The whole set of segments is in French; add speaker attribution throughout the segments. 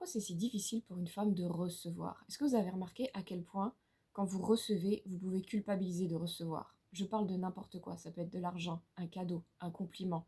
Speaker 1: Pourquoi c'est si difficile pour une femme de recevoir? Est-ce que vous avez remarqué à quel point, quand vous recevez, vous pouvez culpabiliser de recevoir? Je parle de n'importe quoi, ça peut être de l'argent, un cadeau, un compliment,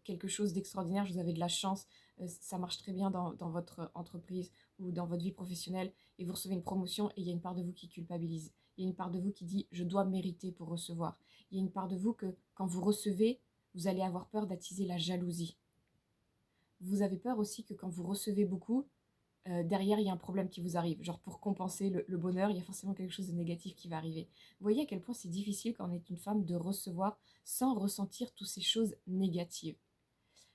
Speaker 1: quelque chose d'extraordinaire, vous avez de la chance, ça marche très bien dans votre entreprise ou dans votre vie professionnelle, et vous recevez une promotion et il y a une part de vous qui culpabilise. Il y a une part de vous qui dit: «Je dois mériter pour recevoir». Il y a une part de vous que, quand vous recevez, vous allez avoir peur d'attiser la jalousie. Vous avez peur aussi que quand vous recevez beaucoup, derrière, il y a un problème qui vous arrive. Genre pour compenser le bonheur, il y a forcément quelque chose de négatif qui va arriver. Vous voyez à quel point c'est difficile quand on est une femme de recevoir sans ressentir toutes ces choses négatives.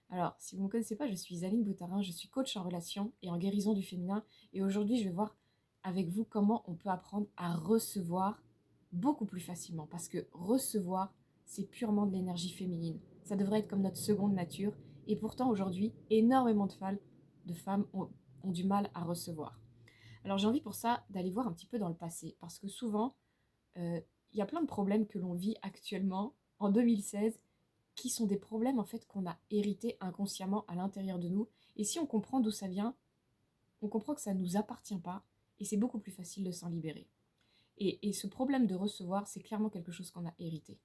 Speaker 1: Alors, si vous ne me connaissez pas, je suis Aline Boutarin, je suis coach en relation et en guérison du féminin. Et aujourd'hui, je vais voir avec vous comment on peut apprendre à recevoir beaucoup plus facilement. Parce que recevoir, c'est purement de l'énergie féminine. Ça devrait être comme notre seconde nature. Et pourtant, aujourd'hui, énormément de femmes ont du mal à recevoir. Alors, j'ai envie pour ça d'aller voir un petit peu dans le passé. Parce que souvent, euh, il y a plein de problèmes que l'on vit actuellement, en 2016, qui sont des problèmes en fait qu'on a hérités inconsciemment à l'intérieur de nous. Et si on comprend d'où ça vient, on comprend que ça ne nous appartient pas et c'est beaucoup plus facile de s'en libérer. Et ce problème de recevoir, c'est clairement quelque chose qu'on a hérité.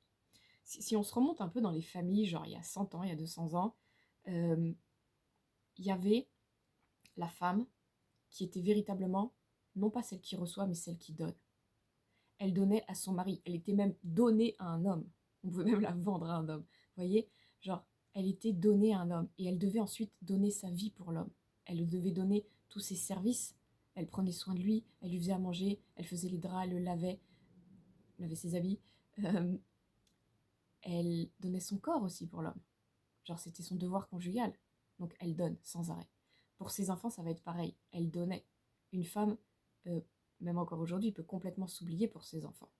Speaker 1: Si on se remonte un peu dans les familles, genre il y a 100 ans, il y a 200 ans, euh, il y avait la femme qui était véritablement, non pas celle qui reçoit, mais celle qui donne. Elle donnait à son mari, elle était même donnée à un homme. On pouvait même la vendre à un homme. Vous voyez, genre, elle était donnée à un homme et elle devait ensuite donner sa vie pour l'homme. Elle devait donner tous ses services. Elle prenait soin de lui, elle lui faisait à manger, elle faisait les draps, elle le lavait ses habits. Euh, Elle donnait son corps aussi pour l'homme. Genre, c'était son devoir conjugal. Donc, elle donne sans arrêt. Pour ses enfants, ça va être pareil. Elle donnait. Une femme, euh, même encore aujourd'hui, peut complètement s'oublier pour ses enfants.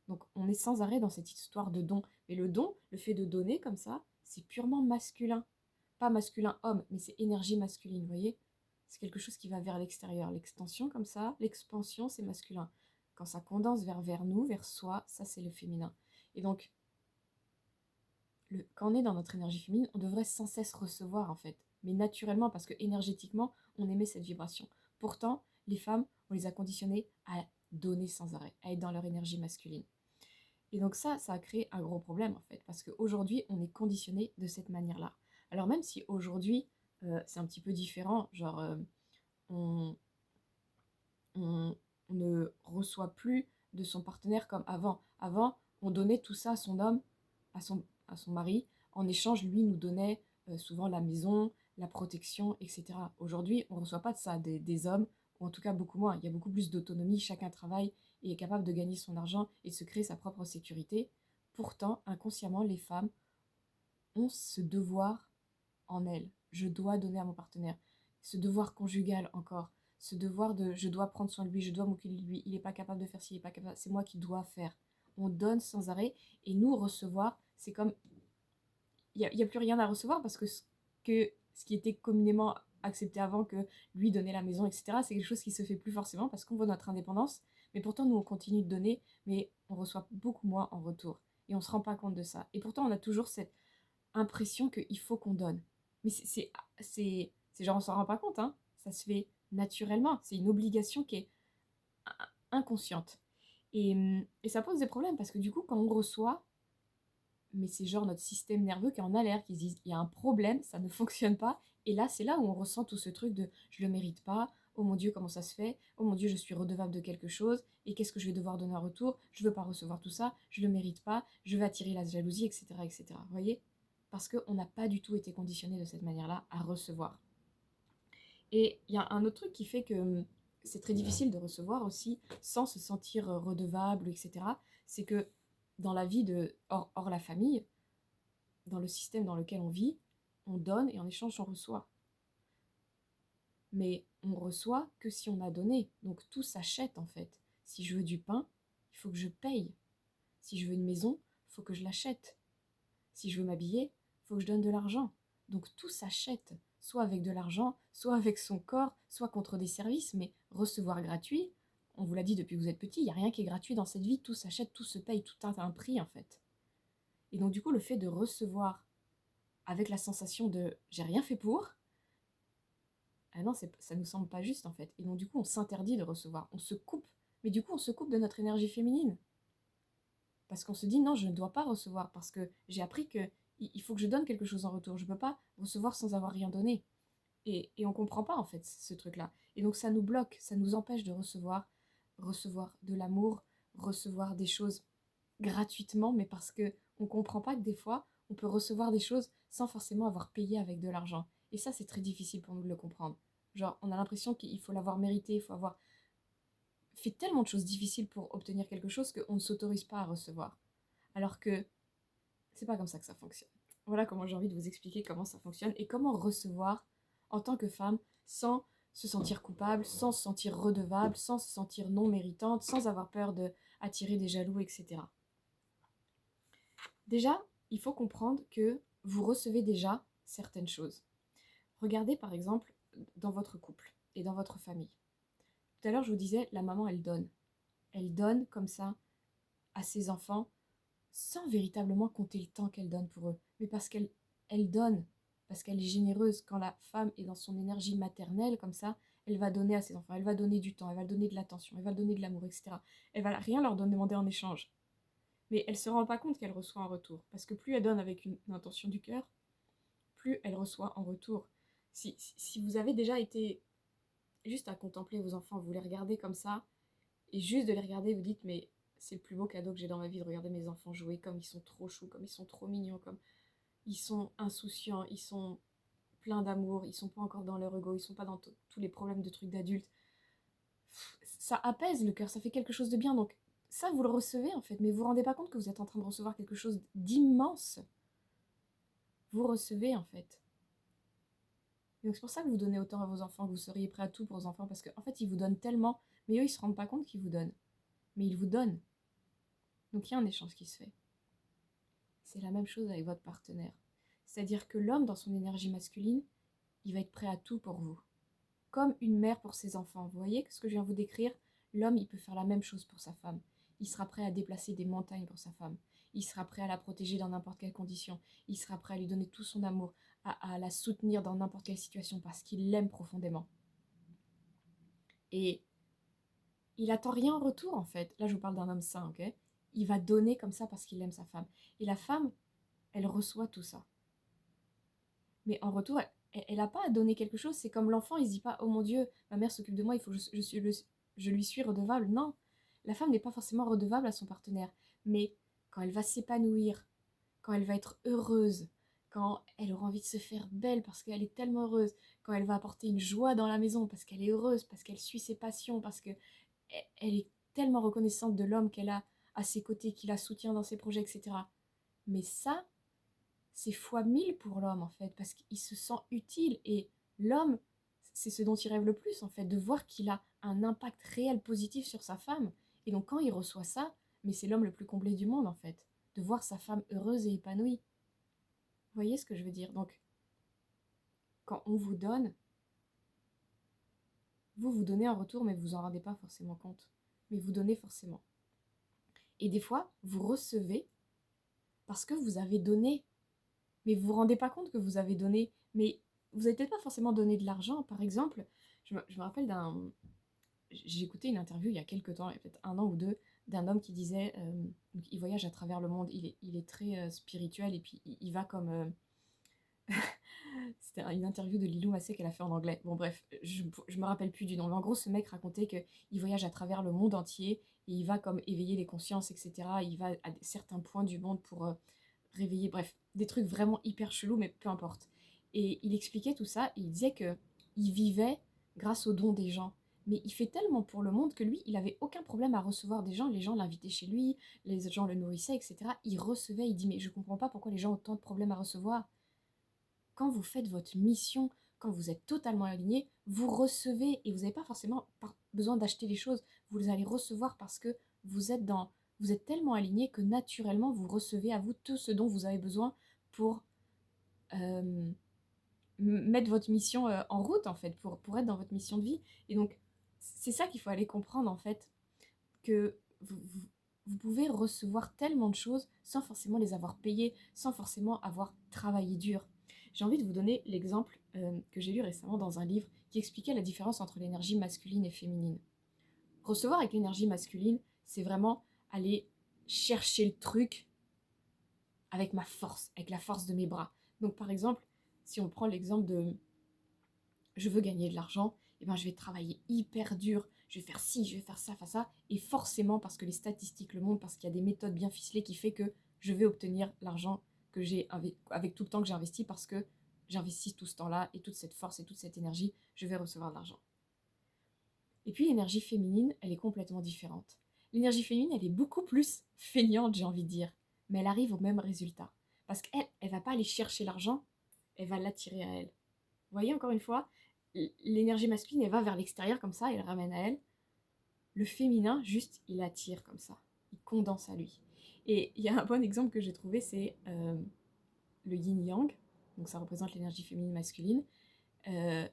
Speaker 1: Donc on est sans arrêt dans cette histoire de don. Mais le don, le fait de donner comme ça, c'est purement masculin. Pas masculin homme, mais c'est énergie masculine, vous voyez? C'est quelque chose qui va vers l'extérieur. L'extension comme ça, l'expansion, c'est masculin. Quand ça condense vers nous, vers soi, ça c'est le féminin. Et donc, quand on est dans notre énergie féminine, on devrait sans cesse recevoir en fait. Mais naturellement, parce que énergétiquement, on émet cette vibration. Pourtant, les femmes, on les a conditionnées à donner sans arrêt, à être dans leur énergie masculine. Et donc ça a créé un gros problème en fait, parce qu'aujourd'hui, on est conditionné de cette manière-là. Alors même si aujourd'hui, c'est un petit peu différent, genre on, on ne reçoit plus de son partenaire comme avant. Avant, on donnait tout ça à son homme, à son mari, en échange, lui nous donnait souvent la maison, la protection, etc. Aujourd'hui, on ne reçoit pas de ça des hommes, ou en tout cas beaucoup moins. Il y a beaucoup plus d'autonomie, chacun travaille et est capable de gagner son argent et de se créer sa propre sécurité. Pourtant, inconsciemment, les femmes ont ce devoir en elles. Je dois donner à mon partenaire. Ce devoir conjugal encore. Ce devoir de je dois prendre soin de lui, je dois m'occuper de lui. Il n'est pas capable de faire ci, il n'est pas capable. C'est moi qui dois faire. On donne sans arrêt et nous recevoir, c'est comme il y a plus rien à recevoir parce que ce qui était communément accepté avant que lui donner la maison, etc., c'est quelque chose qui se fait plus forcément parce qu'on veut notre indépendance. Mais pourtant, nous, on continue de donner, mais on reçoit beaucoup moins en retour. Et on ne se rend pas compte de ça. Et pourtant, on a toujours cette impression qu'il faut qu'on donne. Mais c'est genre, on s'en rend pas compte, hein. Ça se fait naturellement. C'est une obligation qui est inconsciente. Et ça pose des problèmes parce que du coup, quand on reçoit, mais c'est genre notre système nerveux qui est en alerte, qui se dit il y a un problème, ça ne fonctionne pas. Et là, c'est là où on ressent tout ce truc de je le mérite pas, oh mon Dieu, comment ça se fait, oh mon Dieu, je suis redevable de quelque chose, et qu'est-ce que je vais devoir donner en retour, je veux pas recevoir tout ça, je le mérite pas, je vais attirer la jalousie, etc. etc. Vous voyez? Parce qu'on n'a pas du tout été conditionné de cette manière-là à recevoir. Et il y a un autre truc qui fait que c'est très difficile de recevoir aussi sans se sentir redevable, etc. C'est que dans la vie hors la famille, dans le système dans lequel on vit, on donne et en échange on reçoit. Mais on reçoit que si on a donné. Donc tout s'achète en fait. Si je veux du pain, il faut que je paye. Si je veux une maison, il faut que je l'achète. Si je veux m'habiller, il faut que je donne de l'argent. Donc tout s'achète, soit avec de l'argent, soit avec son corps, soit contre des services, mais recevoir gratuit, on vous l'a dit depuis que vous êtes petit, il n'y a rien qui est gratuit dans cette vie, tout s'achète, tout se paye, tout a un prix en fait. Et donc du coup, le fait de recevoir avec la sensation de j'ai rien fait pour, Ah non, ça nous semble pas juste en fait. Et donc du coup, on s'interdit de recevoir, on se coupe. Mais du coup, on se coupe de notre énergie féminine. Parce qu'on se dit non, je ne dois pas recevoir, parce que j'ai appris que il faut que je donne quelque chose en retour. Je ne peux pas recevoir sans avoir rien donné. Et on ne comprend pas en fait ce truc-là. Et donc ça nous bloque, ça nous empêche de recevoir de l'amour, recevoir des choses gratuitement, mais parce que on comprend pas que des fois, on peut recevoir des choses sans forcément avoir payé avec de l'argent. Et ça, c'est très difficile pour nous de le comprendre. Genre, on a l'impression qu'il faut l'avoir mérité, il faut avoir fait tellement de choses difficiles pour obtenir quelque chose qu'on ne s'autorise pas à recevoir. Alors que c'est pas comme ça que ça fonctionne. Voilà comment j'ai envie de vous expliquer comment ça fonctionne et comment recevoir en tant que femme sans se sentir coupable, sans se sentir redevable, sans se sentir non méritante, sans avoir peur de attirer des jaloux, etc. Déjà, il faut comprendre que vous recevez déjà certaines choses. Regardez par exemple dans votre couple et dans votre famille. Tout à l'heure, je vous disais, la maman, elle donne. Elle donne comme ça à ses enfants sans véritablement compter le temps qu'elle donne pour eux, mais parce qu'elle donne, parce qu'elle est généreuse. Quand la femme est dans son énergie maternelle comme ça, elle va donner à ses enfants, elle va donner du temps, elle va donner de l'attention, elle va donner de l'amour, etc. Elle va rien leur demander en échange. Mais elle ne se rend pas compte qu'elle reçoit en retour. Parce que plus elle donne avec une intention du cœur, plus elle reçoit en retour. Si vous avez déjà été juste à contempler vos enfants, vous les regardez comme ça, et juste de les regarder, vous dites, mais c'est le plus beau cadeau que j'ai dans ma vie, de regarder mes enfants jouer, comme ils sont trop choux, comme ils sont trop mignons, comme ils sont insouciants, ils sont pleins d'amour, ils sont pas encore dans leur ego, ils sont pas dans tous les problèmes de trucs d'adultes. Ça apaise le cœur, ça fait quelque chose de bien. Donc ça, vous le recevez en fait, mais vous vous rendez pas compte que vous êtes en train de recevoir quelque chose d'immense. Vous recevez en fait. Et donc c'est pour ça que vous donnez autant à vos enfants, que vous seriez prêt à tout pour vos enfants, parce qu'en fait, ils vous donnent tellement, mais eux, ils se rendent pas compte qu'ils vous donnent. Mais ils vous donnent. Donc il y a un échange qui se fait. C'est la même chose avec votre partenaire. C'est-à-dire que l'homme, dans son énergie masculine, il va être prêt à tout pour vous. Comme une mère pour ses enfants. Vous voyez ce que je viens de vous décrire? L'homme, il peut faire la même chose pour sa femme. Il sera prêt à déplacer des montagnes pour sa femme. Il sera prêt à la protéger dans n'importe quelle condition. Il sera prêt à lui donner tout son amour, à la soutenir dans n'importe quelle situation parce qu'il l'aime profondément. Et il attend rien en retour, en fait. Là, je vous parle d'un homme sain, ok? Il va donner comme ça parce qu'il aime sa femme. Et la femme, elle reçoit tout ça. Mais en retour, elle n'a pas à donner quelque chose. C'est comme l'enfant, il se dit pas, oh mon Dieu, ma mère s'occupe de moi, il faut que je lui suis redevable. Non, la femme n'est pas forcément redevable à son partenaire. Mais quand elle va s'épanouir, quand elle va être heureuse, quand elle aura envie de se faire belle parce qu'elle est tellement heureuse, quand elle va apporter une joie dans la maison parce qu'elle est heureuse, parce qu'elle suit ses passions, parce qu'elle est tellement reconnaissante de l'homme qu'elle a à ses côtés, qui la soutient dans ses projets, etc. Mais ça, c'est fois mille pour l'homme en fait, parce qu'il se sent utile et l'homme, c'est ce dont il rêve le plus en fait, de voir qu'il a un impact réel positif sur sa femme. Et donc quand il reçoit ça, mais c'est l'homme le plus comblé du monde en fait, de voir sa femme heureuse et épanouie. Vous voyez ce que je veux dire? Donc quand on vous donne, vous donnez en retour, mais vous vous en rendez pas forcément compte. Mais vous donnez forcément. Et des fois, vous recevez parce que vous avez donné. Mais vous vous rendez pas compte que vous avez donné. Mais vous n'avez peut-être pas forcément donné de l'argent. Par exemple, je me rappelle j'ai écouté une interview il y a quelques temps, il y a peut-être un an ou deux, d'un homme qui disait, donc il voyage à travers le monde, il est très spirituel et puis il va comme... c'était une interview de Lilou Massé qu'elle a fait en anglais. Bon bref, je me rappelle plus du nom. Mais en gros, ce mec racontait qu'il voyage à travers le monde entier et il va comme éveiller les consciences, etc. Il va à certains points du monde pour réveiller, bref, des trucs vraiment hyper chelous, mais peu importe. Et il expliquait tout ça, et il disait que il vivait grâce aux dons des gens. Mais il fait tellement pour le monde que lui, il avait aucun problème à recevoir des gens. Les gens l'invitaient chez lui, les gens le nourrissaient, etc. Il recevait, il dit, mais je comprends pas pourquoi les gens ont tant de problèmes à recevoir. Quand vous faites votre mission, quand vous êtes totalement aligné, vous recevez, et vous n'avez pas forcément besoin d'acheter les choses. Vous allez recevoir parce que vous êtes tellement aligné que naturellement, vous recevez à vous tout ce dont vous avez besoin pour euh, mettre votre mission en route, en fait, pour être dans votre mission de vie. Et donc, c'est ça qu'il faut aller comprendre, en fait, que vous pouvez recevoir tellement de choses sans forcément les avoir payées, sans forcément avoir travaillé dur. J'ai envie de vous donner l'exemple que j'ai lu récemment dans un livre qui expliquait la différence entre l'énergie masculine et féminine. Recevoir avec l'énergie masculine, c'est vraiment aller chercher le truc avec ma force, avec la force de mes bras. Donc par exemple, si on prend l'exemple de je veux gagner de l'argent, et ben je vais travailler hyper dur, je vais faire ci, je vais faire ça, et forcément parce que les statistiques le montrent, parce qu'il y a des méthodes bien ficelées qui fait que je vais obtenir l'argent que j'ai avec tout le temps que j'ai investi, parce que j'investis tout ce temps-là et toute cette force et toute cette énergie, je vais recevoir de l'argent. Et puis l'énergie féminine, elle est complètement différente. L'énergie féminine, elle est beaucoup plus feignante, j'ai envie de dire, mais elle arrive au même résultat. Parce qu'elle, elle va pas aller chercher l'argent, elle va l'attirer à elle. Vous voyez, encore une fois, l'énergie masculine, elle va vers l'extérieur comme ça, elle ramène à elle. Le féminin, juste, il attire comme ça. Il condense à lui. Et il y a un bon exemple que j'ai trouvé, c'est le yin-yang. Donc ça représente l'énergie féminine masculine. Le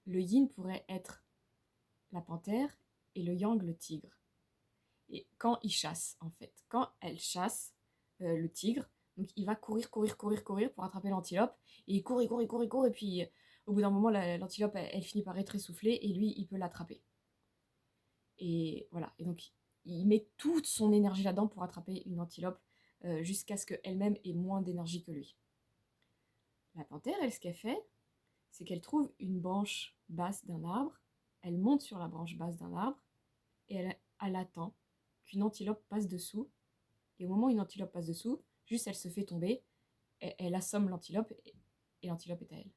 Speaker 1: yin pourrait être la panthère et le yang le tigre. Et quand il chasse, en fait, quand elle chasse le tigre, donc il va courir pour attraper l'antilope, et il court, et puis au bout d'un moment, l'antilope, elle finit par être essoufflée, et lui, il peut l'attraper. Et voilà, et donc il met toute son énergie là-dedans pour attraper une antilope, jusqu'à ce qu'elle-même ait moins d'énergie que lui. La panthère, elle, ce qu'elle fait, c'est qu'elle trouve une branche basse d'un arbre, elle monte sur la branche basse d'un arbre, et elle attend qu'une antilope passe dessous, et au moment où une antilope passe dessous, juste elle se fait tomber, elle assomme l'antilope, et l'antilope est à elle.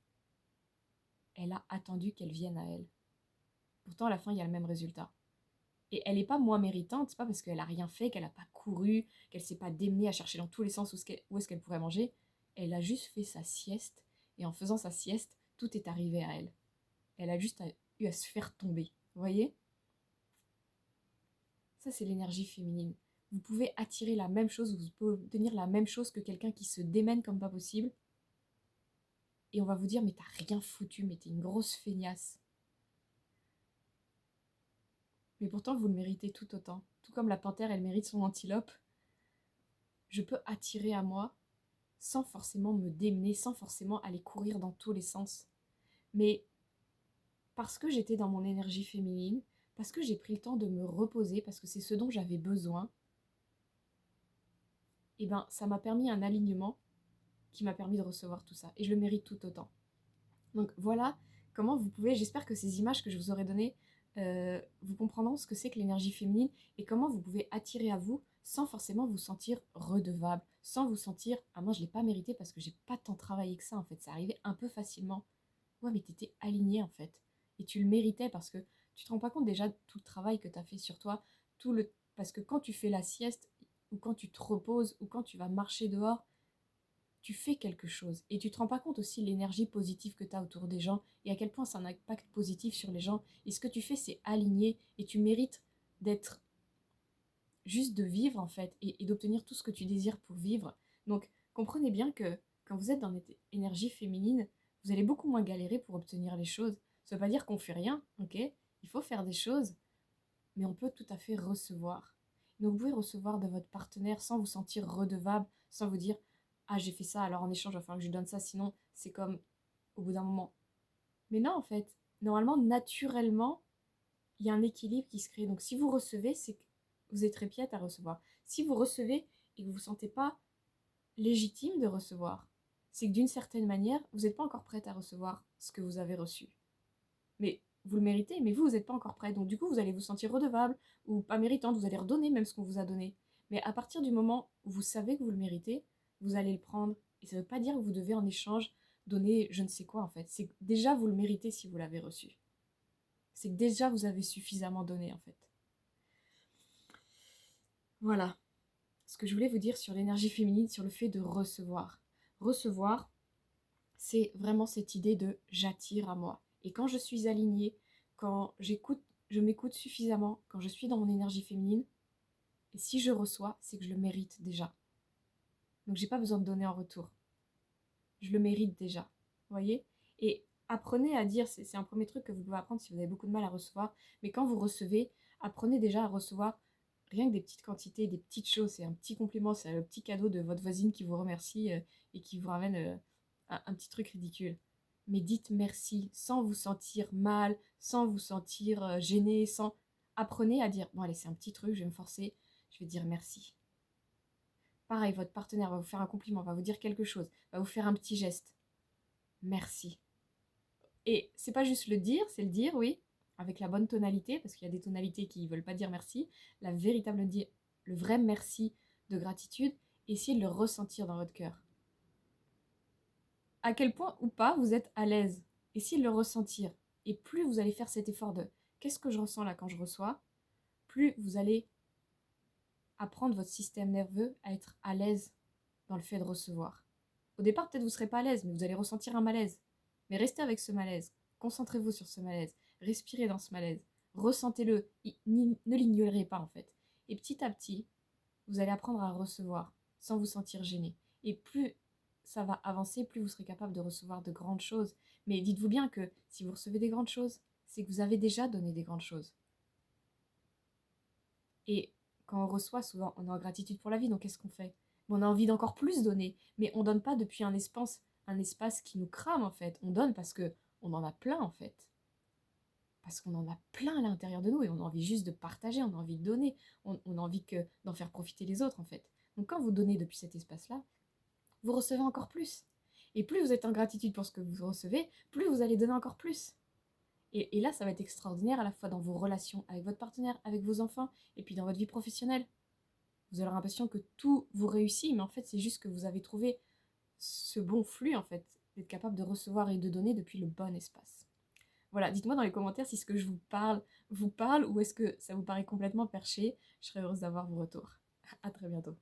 Speaker 1: Elle a attendu qu'elle vienne à elle. Pourtant, à la fin, il y a le même résultat. Et elle n'est pas moins méritante, c'est pas parce qu'elle a rien fait, qu'elle n'a pas couru, qu'elle s'est pas démenée à chercher dans tous les sens où est-ce qu'elle pourrait manger. Elle a juste fait sa sieste, et en faisant sa sieste, tout est arrivé à elle. Elle a juste eu à se faire tomber. Vous voyez ? Ça, c'est l'énergie féminine. Vous pouvez attirer la même chose, vous pouvez obtenir la même chose que quelqu'un qui se démène comme pas possible. Et on va vous dire, mais t'as rien foutu, mais t'es une grosse feignasse. Mais pourtant, vous le méritez tout autant. Tout comme la panthère, elle mérite son antilope. Je peux attirer à moi sans forcément me démener, sans forcément aller courir dans tous les sens. Mais parce que j'étais dans mon énergie féminine, parce que j'ai pris le temps de me reposer, parce que c'est ce dont j'avais besoin, et ben ça m'a permis un alignement qui m'a permis de recevoir tout ça. Et je le mérite tout autant. Donc voilà comment vous pouvez, j'espère que ces images que je vous aurais données, vous comprendront ce que c'est que l'énergie féminine et comment vous pouvez attirer à vous sans forcément vous sentir redevable, sans vous sentir « Ah, moi je ne l'ai pas mérité parce que j'ai pas tant travaillé que ça en fait, ça arrivait un peu facilement. » Ouais, mais tu étais aligné en fait. Et tu le méritais parce que tu te rends pas compte déjà de tout le travail que tu as fait sur toi, parce que quand tu fais la sieste, ou quand tu te reposes, ou quand tu vas marcher dehors, tu fais quelque chose. Et tu te rends pas compte aussi l'énergie positive que tu as autour des gens et à quel point ça a un impact positif sur les gens. Et ce que tu fais, c'est aligner et tu mérites d'être juste de vivre en fait et d'obtenir tout ce que tu désires pour vivre. Donc comprenez bien que quand vous êtes dans cette énergie féminine, vous allez beaucoup moins galérer pour obtenir les choses. Ça veut pas dire qu'on fait rien, ok? Il faut faire des choses, mais on peut tout à fait recevoir. Donc vous pouvez recevoir de votre partenaire sans vous sentir redevable, sans vous dire ah j'ai fait ça, alors en échange il va falloir que je lui donne ça, sinon c'est comme au bout d'un moment. Mais non en fait, normalement, naturellement, il y a un équilibre qui se crée. Donc si vous recevez, c'est que vous êtes très prête à recevoir. Si vous recevez et que vous ne vous sentez pas légitime de recevoir, c'est que d'une certaine manière, vous n'êtes pas encore prête à recevoir ce que vous avez reçu. Mais vous le méritez, mais vous n'êtes pas encore prête. Donc du coup, vous allez vous sentir redevable ou pas méritante, vous allez redonner même ce qu'on vous a donné. Mais à partir du moment où vous savez que vous le méritez, vous allez le prendre. Et ça ne veut pas dire que vous devez en échange donner je ne sais quoi en fait. C'est que déjà vous le méritez si vous l'avez reçu. C'est que déjà vous avez suffisamment donné en fait. Voilà ce que je voulais vous dire sur l'énergie féminine, sur le fait de recevoir. Recevoir, c'est vraiment cette idée de j'attire à moi. Et quand je suis alignée, quand je m'écoute suffisamment, quand je suis dans mon énergie féminine, et si je reçois, c'est que je le mérite déjà. Donc j'ai pas besoin de donner en retour. Je le mérite déjà. Vous voyez? Et apprenez à dire, c'est un premier truc que vous pouvez apprendre si vous avez beaucoup de mal à recevoir, mais quand vous recevez, apprenez déjà à recevoir rien que des petites quantités, des petites choses. C'est un petit compliment, c'est le petit cadeau de votre voisine qui vous remercie et qui vous ramène un petit truc ridicule. mais dites merci sans vous sentir mal, sans vous sentir gêné, sans... Apprenez à dire, bon allez, c'est un petit truc, je vais me forcer, je vais dire merci. Pareil, votre partenaire va vous faire un compliment, va vous dire quelque chose, va vous faire un petit geste. Merci. Et c'est pas juste le dire, c'est le dire, oui, avec la bonne tonalité, parce qu'il y a des tonalités qui ne veulent pas dire merci. La véritable le vrai merci de gratitude, essayez de le ressentir dans votre cœur. À quel point ou pas vous êtes à l'aise. Essayez de le ressentir. Et plus vous allez faire cet effort de qu'est-ce que je ressens là quand je reçois, plus vous allez apprendre votre système nerveux à être à l'aise dans le fait de recevoir. Au départ, peut-être vous ne serez pas à l'aise, mais vous allez ressentir un malaise. Mais restez avec ce malaise. Concentrez-vous sur ce malaise. Respirez dans ce malaise. Ressentez-le. Ne l'ignorez pas en fait. Et petit à petit, vous allez apprendre à recevoir sans vous sentir gêné. Et plus ça va avancer, plus vous serez capable de recevoir de grandes choses. Mais dites-vous bien que si vous recevez des grandes choses, c'est que vous avez déjà donné des grandes choses. Et quand on reçoit, souvent, on est en gratitude pour la vie, donc qu'est-ce qu'on fait? On a envie d'encore plus donner, mais on donne pas depuis un espace qui nous crame en fait. On donne parce que on en a plein en fait. Parce qu'on en a plein à l'intérieur de nous et on a envie juste de partager, on a envie de donner, on a envie d'en faire profiter les autres en fait. Donc quand vous donnez depuis cet espace-là, vous recevez encore plus. Et plus vous êtes en gratitude pour ce que vous recevez, plus vous allez donner encore plus. Et là, ça va être extraordinaire à la fois dans vos relations avec votre partenaire, avec vos enfants, et puis dans votre vie professionnelle. Vous aurez l'impression que tout vous réussit, mais en fait, c'est juste que vous avez trouvé ce bon flux, en fait, d'être capable de recevoir et de donner depuis le bon espace. Voilà, dites-moi dans les commentaires si ce que je vous parle ou est-ce que ça vous paraît complètement perché. Je serais heureuse d'avoir vos retours. À très bientôt.